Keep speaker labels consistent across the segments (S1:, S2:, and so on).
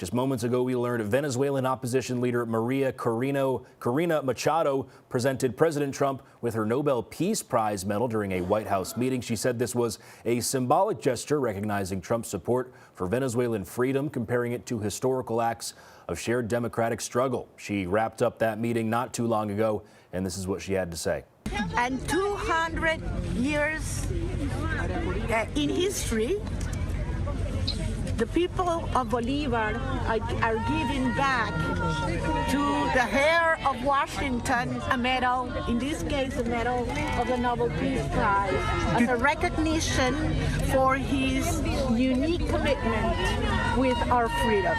S1: Just moments ago, we learned Venezuelan opposition leader Corina Machado presented President Trump with her Nobel Peace Prize medal during a White House meeting. She said this was a symbolic gesture recognizing Trump's support for Venezuelan freedom, comparing it to historical acts of shared democratic struggle. She wrapped up that meeting not too long ago, and this is what she had to say.
S2: And 200 years in history, the people of Bolivar are giving back to the heir of Washington a medal, in this case a medal of the Nobel Peace Prize, as a recognition for his unique commitment with our freedom.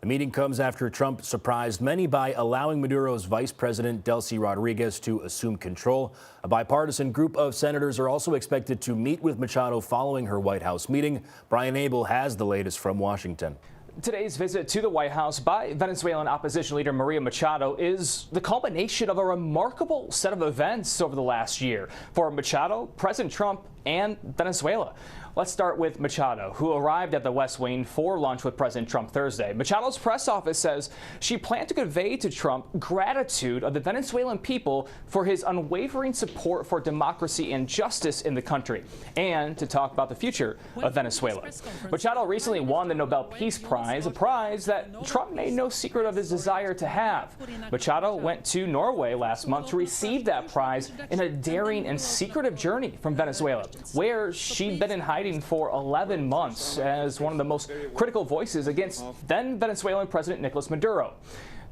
S1: The meeting comes after Trump surprised many by allowing Maduro's Vice President Delcy Rodriguez to assume control. A bipartisan group of senators are also expected to meet with Machado following her White House meeting. Brian Abel has the latest from Washington.
S3: Today's visit to the White House by Venezuelan opposition leader Maria Machado is the culmination of a remarkable set of events over the last year for Machado, President Trump, and Venezuela. Let's start with Machado, who arrived at the West Wing for lunch with President Trump Thursday. Machado's press office says she planned to convey to Trump gratitude of the Venezuelan people for his unwavering support for democracy and justice in the country, and to talk about the future of Venezuela. Machado recently won the Nobel Peace Prize, a prize that Trump made no secret of his desire to have. Machado went to Norway last month to receive that prize in a daring and secretive journey from Venezuela, where she'd been in hiding for 11 months as one of the most critical voices against then Venezuelan President Nicolas Maduro.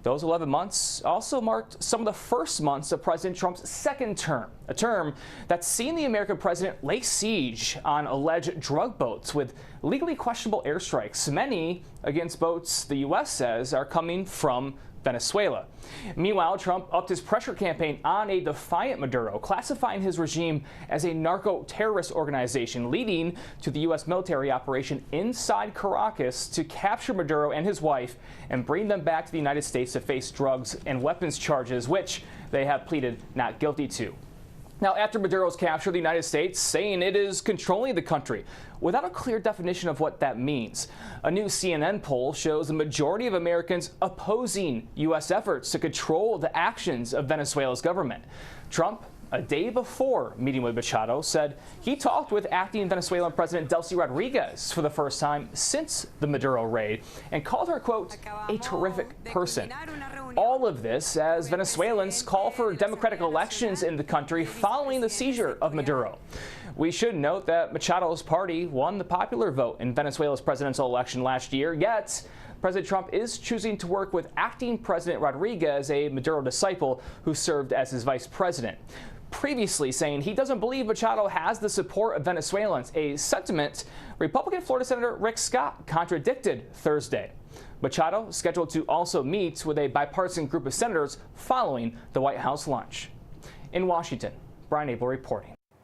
S3: Those 11 months also marked some of the first months of President Trump's second term, a term that's seen the American president lay siege on alleged drug boats with legally questionable airstrikes, many against boats the U.S. says are coming from Venezuela. Meanwhile, Trump upped his pressure campaign on a defiant Maduro, classifying his regime as a narco-terrorist organization, leading to the U.S. military operation inside Caracas to capture Maduro and his wife and bring them back to the United States to face drugs and weapons charges, which they have pleaded not guilty to. Now, after Maduro's capture, the United States saying it is controlling the country without a clear definition of what that means. A new CNN poll shows the majority of Americans opposing U.S. efforts to control the actions of Venezuela's government. Trump, a day before meeting with Machado, said he talked with acting Venezuelan President Delcy Rodriguez for the first time since the Maduro raid and called her, quote, a terrific person. All of this as Venezuelans call for democratic elections in the country following the seizure of Maduro. We should note that Machado's party won the popular vote in Venezuela's presidential election last year, yet President Trump is choosing to work with acting President Rodriguez, a Maduro disciple who served as his vice president, previously saying he doesn't believe Machado has the support of Venezuelans, a sentiment Republican Florida Senator Rick Scott contradicted Thursday. Machado scheduled to also meet with a bipartisan group of senators following the White House lunch. In Washington, Brian Abel reporting.